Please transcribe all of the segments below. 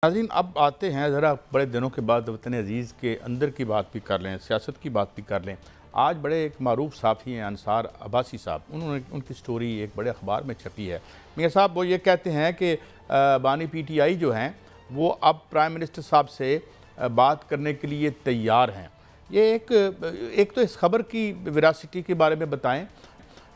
नाज़रीन, अब आते हैं ज़रा बड़े दिनों के बाद वतन अज़ीज़ के अंदर की बात भी कर लें, सियासत की बात भी कर लें। आज बड़े एक मारूफ साफ़ी हैं अंसार अब्बासी साहब, उनकी स्टोरी एक बड़े अखबार में छपी है। मियाँ साहब वो ये कहते हैं कि बानी PTI जो हैं वो अब प्राइम मिनिस्टर साहब से बात करने के लिए तैयार हैं। ये एक तो इस खबर की विरासिटी के बारे में बताएँ,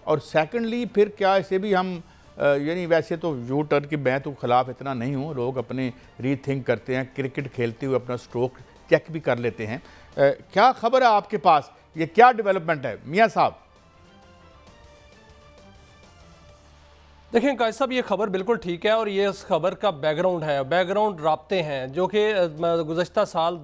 और सेकेंडली फिर क्या इसे भी हम यानी वैसे तो यू टर्न की मैं तो ख़िलाफ़ इतना नहीं हूँ, लोग अपने रीथिंक करते हैं, क्रिकेट खेलते हुए अपना स्ट्रोक चेक भी कर लेते हैं। क्या खबर है आपके पास, ये क्या डेवलपमेंट है मियाँ साहब? देखें कायद साहब, ये खबर बिल्कुल ठीक है और ये इस खबर का बैकग्राउंड राब्ते हैं जो कि गुज़श्ता साल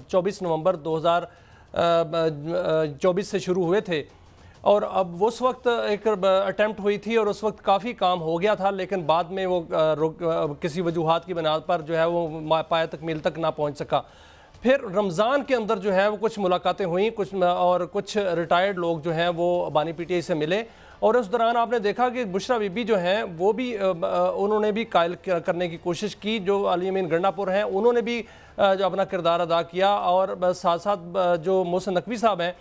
24 नवंबर 2024 से शुरू हुए थे। और अब उस वक्त एक अटैम्प्ट हुई थी और उस वक्त काफ़ी काम हो गया था, लेकिन बाद में वो किसी वजूहात की बुनियाद पर जो है वो पाया तकमील तक ना पहुंच सका। फिर रमज़ान के अंदर जो है वो कुछ मुलाकातें हुई, कुछ रिटायर्ड लोग जो हैं वो बानी PTI से मिले, और उस दौरान आपने देखा कि बुशरा बीबी जो हैं वो भी उन्होंने भी कायल करने की कोशिश की। जो अली अमीन गंडापुर हैं उन्होंने भी जो अपना किरदार अदा किया, और साथ साथ जो मोहसिन नकवी साहब हैं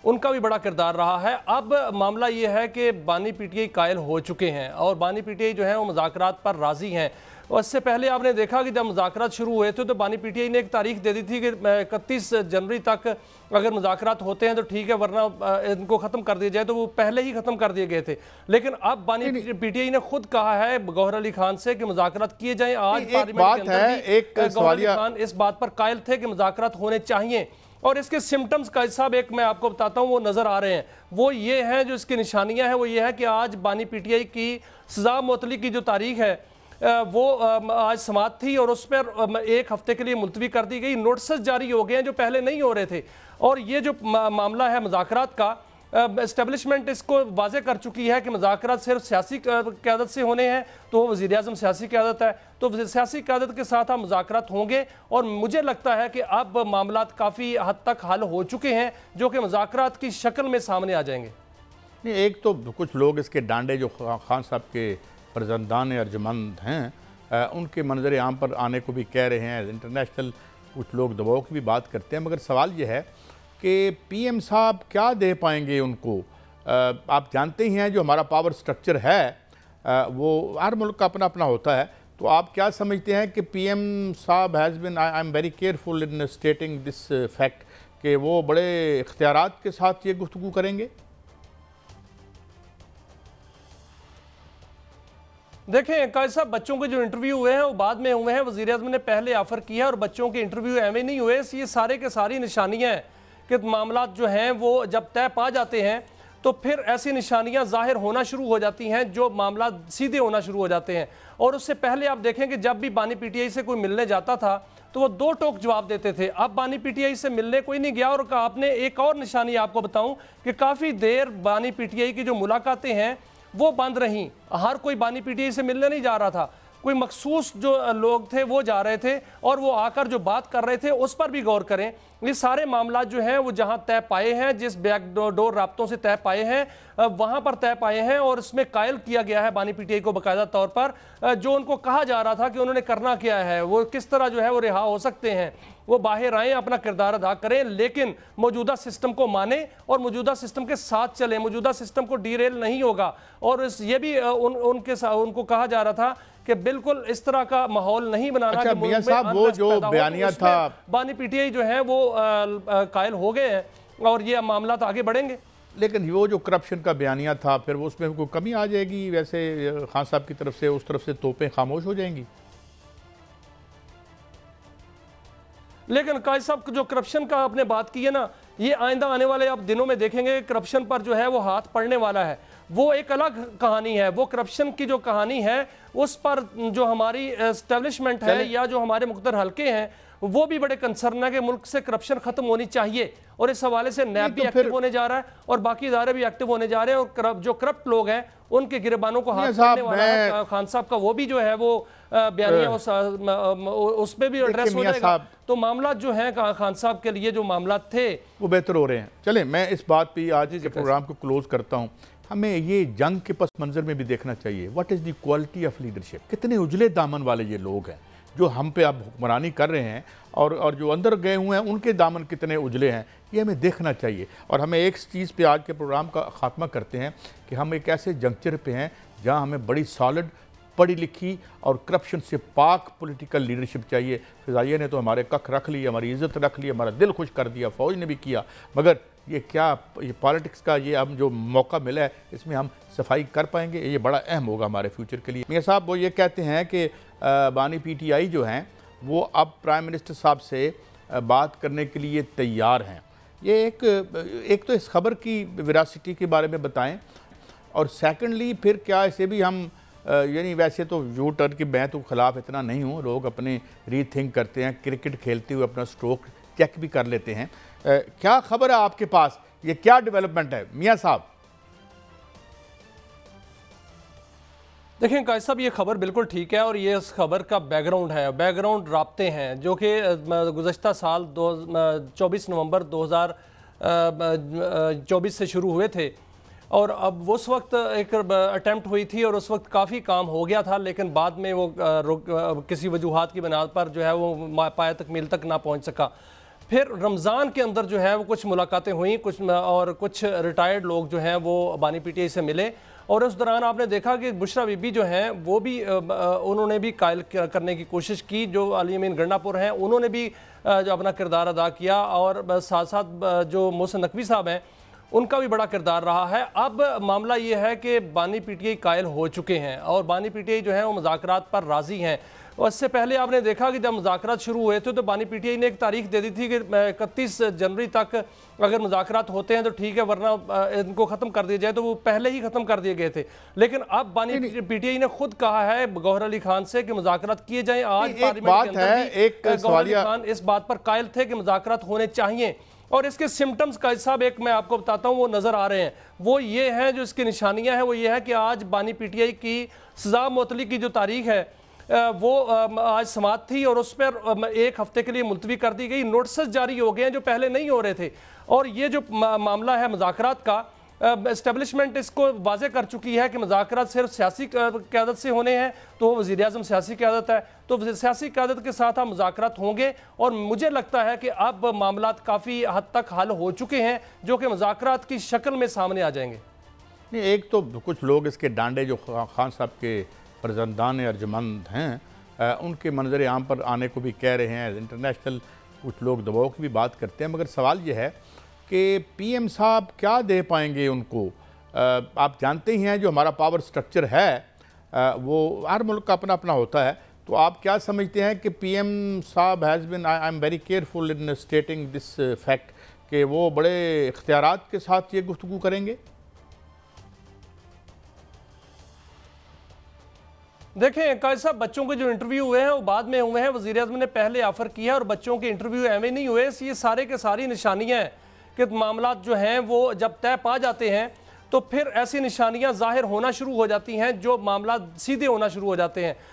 उनका भी बड़ा किरदार रहा है। अब मामला ये है कि बानी PTI कायल हो चुके हैं और बानी PTI जो है वो मुज़ाकरात पर राज़ी हैं। और इससे पहले आपने देखा कि जब मुज़ाकरात शुरू हुए थे तो बानी PTI ने एक तारीख दे दी थी कि 31 जनवरी तक अगर मुज़ाकरात होते हैं तो ठीक है, वरना इनको ख़त्म कर दिया जाए, तो वो पहले ही ख़त्म कर दिए गए थे। लेकिन अब बानी PTI ने खुद कहा है गौहर अली खान से कि मुज़ाकरात किए जाएँ। आज पार्लियामेंट के अंदर भी गौहर अली खान इस बात पर कायल थे कि मुज़ाकरात होने चाहिए, और इसके सिम्टम्स का साहब एक मैं आपको बताता हूँ वो नज़र आ रहे हैं। वो ये हैं, जो इसकी निशानियाँ हैं वो ये है कि आज बानी PTI की सज़ा मुअत्तली की जो तारीख है वो आज समात थी और उस पर एक हफ्ते के लिए मुलतवी कर दी गई। नोटिस जारी हो गए हैं जो पहले नहीं हो रहे थे। और ये जो मामला है मुज़ाकरात का, एस्टेब्लिशमेंट इसको वाज़े कर चुकी है कि मुज़ाकरात सिर्फ सियासी क़यादत से होने हैं, तो वज़ीर आज़म सियासी क़यादत है, तो सियासी क़यादत के साथ हम मुज़ाकरात होंगे। और मुझे लगता है कि अब मामलात काफ़ी हद तक हल हो चुके हैं जो कि मुज़ाकरात की शक्ल में सामने आ जाएंगे। नहीं, एक तो कुछ लोग इसके डांडे जो खान साहब के फर्जंदान अर्जमंद हैं उनके मंजर आम पर आने को भी कह रहे हैं, इंटरनेशनल कुछ लोग दबाव की भी बात करते हैं, मगर सवाल यह है कि PM साहब क्या दे पाएंगे उनको? आप जानते ही हैं जो हमारा पावर स्ट्रक्चर है वो हर मुल्क का अपना अपना होता है, तो आप क्या समझते हैं कि PM साहब has been, I am very careful in स्टेटिंग this fact कि वो बड़े इख्तियारात के साथ ये गुफ्तगू करेंगे? देखें कायद साहब, बच्चों के जो इंटरव्यू हुए हैं वो बाद में हुए हैं, वज़ीर आज़म ने पहले ऑफ़र किया और बच्चों के इंटरव्यू एवं नहीं हुए। ये सारे के सारी निशानियाँ हैं कि मामला जो हैं वो जब तय पा जाते हैं तो फिर ऐसी निशानियां ज़ाहिर होना शुरू हो जाती हैं, जो मामला सीधे होना शुरू हो जाते हैं। और उससे पहले आप देखें कि जब भी बानी PTI से कोई मिलने जाता था तो वो दो टोक जवाब देते थे। अब बानी PTI से मिलने कोई नहीं गया। और आपने एक और निशानी आपको बताऊं कि काफ़ी देर बानी PTI की जो मुलाकातें हैं वो बंद रहीं। हर कोई बानी PTI से मिलने नहीं जा रहा था, कोई मखसूस जो लोग थे वो जा रहे थे और वो आकर जो बात कर रहे थे उस पर भी गौर करें। ये सारे मामला जो हैं वो जहां तय पाए हैं, जिस बैकडोर राब्तों से तय पाए हैं वहां पर तय पाए हैं, और इसमें कायल किया गया है बानी PTI को बाकायदा तौर पर। जो उनको कहा जा रहा था कि उन्होंने करना क्या है, वो किस तरह जो है वो रिहा हो सकते हैं, वो बाहर आएँ, अपना किरदार अदा करें, लेकिन मौजूदा सिस्टम को माने और मौजूदा सिस्टम के साथ चलें। मौजूदा सिस्टम को डीरेल नहीं होगा। और ये भी उनको कहा जा रहा था कि बिल्कुल इस तरह का माहौल नहीं बनाना। अच्छा मियां साहब, वो जो बयानिया था, बानी PTI जो है वो कायल हो गए हैं और ये मामला तो आगे बढ़ेंगे। लेकिन वो जो करप्शन का बयानिया था, फिर वो उसमें कोई कमी आ जाएगी वैसे खान साहब की तरफ से, उस तरफ से तोपें खामोश हो जाएंगी? लेकिन कायद साहब जो करप्शन का आपने बात की है ना, ये आइंदा आने वाले आप दिनों में देखेंगे करप्शन पर जो है वो हाथ पड़ने वाला है। वो एक अलग कहानी है। वो करप्शन की जो कहानी है उस पर जो हमारी एस्टेब्लिशमेंट है या जो हमारे मुख्तर हल्के हैं वो भी बड़े कंसर्न है कि मुल्क से करप्शन खत्म होनी चाहिए। और इस हवाले से नैब भी एक्टिव होने जा रहा है और बाकी इदारे भी एक्टिव होने जा रहे हैं। और जो करप्ट लोग हैं उनके गिरबानों को हाथ पड़ने वाला है। खान साहब का वो भी जो है वो बयानिया उस पर भी एड्रेस हो जाएगा। तो मामला जो है खान साहब के लिए जो मामला थे वो बेहतर हो रहे हैं। चलें, मैं इस बात पे आज के प्रोग्राम को क्लोज करता हूँ। हमें ये जंग के पस मंजर में भी देखना चाहिए, what is the quality of leadership. कितने उजले दामन वाले ये लोग हैं जो हम पे अब हुक्मरानी कर रहे हैं और जो अंदर गए हुए हैं उनके दामन कितने उजले हैं, ये हमें देखना चाहिए। और हमें एक चीज़ पे आज के प्रोग्राम का खात्मा करते हैं कि हम एक ऐसे जंक्चर पे हैं जहाँ हमें बड़ी सॉलिड, पढ़ी लिखी और करप्शन से पाक पॉलिटिकल लीडरशिप चाहिए। फ़िज़ाइया ने तो हमारे कख रख ली, हमारी इज़्ज़त रख ली, हमारा दिल खुश कर दिया, फ़ौज ने भी किया, मगर ये क्या ये पॉलिटिक्स का ये अब जो मौका मिला है इसमें हम सफाई कर पाएंगे? ये बड़ा अहम होगा हमारे फ्यूचर के लिए। मियां साहब वो ये कहते हैं कि बानी PTI जो हैं वो अब प्राइम मिनिस्टर साहब से बात करने के लिए तैयार हैं। ये एक तो इस खबर की विरासिटी के बारे में बताएं, और सेकेंडली फिर क्या इसे भी हम यानी वैसे तो यू टर्न की मैं तो ख़िलाफ़ इतना नहीं हूँ, लोग अपने रीथिंक करते हैं, क्रिकेट खेलते हुए अपना स्ट्रोक चेक भी कर लेते हैं। क्या खबर है आपके पास, ये क्या डेवलपमेंट है मियां साहब? देखें कायद साहब, ये खबर बिल्कुल ठीक है और ये इस खबर का बैकग्राउंड है, बैकग्राउंड राब्ते हैं जो कि गुज़श्ता साल 24 नवंबर 2024 से शुरू हुए थे। और अब उस वक्त एक अटैम्प्ट हुई थी और उस वक्त काफ़ी काम हो गया था, लेकिन बाद में वो किसी वजूहात की बुनियाद पर जो है वो पाया तकमील तक ना पहुंच सका। फिर रमज़ान के अंदर जो है वो कुछ मुलाकातें हुई, कुछ रिटायर्ड लोग जो हैं वो बानी PTI से मिले, और उस दौरान आपने देखा कि बुशरा बीबी जो हैं वो भी उन्होंने भी कायल करने की कोशिश की। जो अली अमीन गंडापुर हैं उन्होंने भी जो अपना किरदार अदा किया, और साथ साथ जो मोहसिन नकवी साहब हैं उनका भी बड़ा किरदार रहा है। अब मामला ये है कि बानी PTI कायल हो चुके हैं और बानी PTI जो है वो मुज़ाकरात पर राज़ी हैं। और इससे पहले आपने देखा कि जब मुज़ाकरात शुरू हुए थे तो बानी PTI ने एक तारीख दे दी थी कि 31 जनवरी तक अगर मुज़ाकरात होते हैं तो ठीक है, वरना इनको ख़त्म कर दिया जाए, तो वो पहले ही ख़त्म कर दिए गए थे। लेकिन अब बानी PTI ने खुद कहा है गौहर अली खान से कि मुज़ाकरात किए जाएँ। आज पार्लियामेंट के अंदर भी गौहर अली खान इस बात पर कायल थे कि मुज़ाकरात होने चाहिए, और इसके सिम्टम्स का साहब एक मैं आपको बताता हूँ वो नज़र आ रहे हैं। वो ये हैं, जो इसकी निशानियाँ हैं वो ये है कि आज बानी PTI की सज़ा मुअत्तली की जो तारीख है वो आज समात थी और उस पर एक हफ्ते के लिए मुलतवी कर दी गई। नोटिस जारी हो गए हैं जो पहले नहीं हो रहे थे, और ये जो मामला है मुज़ाकरात का, एस्टेब्लिशमेंट इसको वाज़े कर चुकी है कि मुज़ाकरात सिर्फ सियासी क़यादत से होने हैं, तो वज़ीर-ए-आज़म सियासी क़यादत है, तो सियासी क़यादत के साथ हम मुज़ाकरात होंगे। और मुझे लगता है कि अब मामलात काफ़ी हद तक हल हो चुके हैं जो कि मुज़ाकरात की शक्ल में सामने आ जाएंगे। नहीं, एक तो कुछ लोग इसके डांडे जो खान साहब के फर्जंदान अर्जमंद हैं उनके मंजर आम पर आने को भी कह रहे हैं, इंटरनेशनल कुछ लोग दबाव की भी बात करते हैं, मगर सवाल ये है कि PM साहब क्या दे पाएंगे उनको? आप जानते ही हैं जो हमारा पावर स्ट्रक्चर है वो हर मुल्क का अपना अपना होता है, तो आप क्या समझते हैं कि PM साहब has been, I am very careful in स्टेटिंग this fact, कि वो बड़े इख्तियारात के साथ ये गुफ्तगू करेंगे? देखें कायद साहब, बच्चों के जो इंटरव्यू हुए हैं वो बाद में हुए हैं, वज़ीर-ए-आज़म ने पहले ऑफ़र किया और बच्चों के इंटरव्यू एवं नहीं हुए। ये सारे के सारी निशानियाँ हैं कि मामला जो हैं वो जब तय पा जाते हैं तो फिर ऐसी निशानियां ज़ाहिर होना शुरू हो जाती हैं, जो मामला सीधे होना शुरू हो जाते हैं।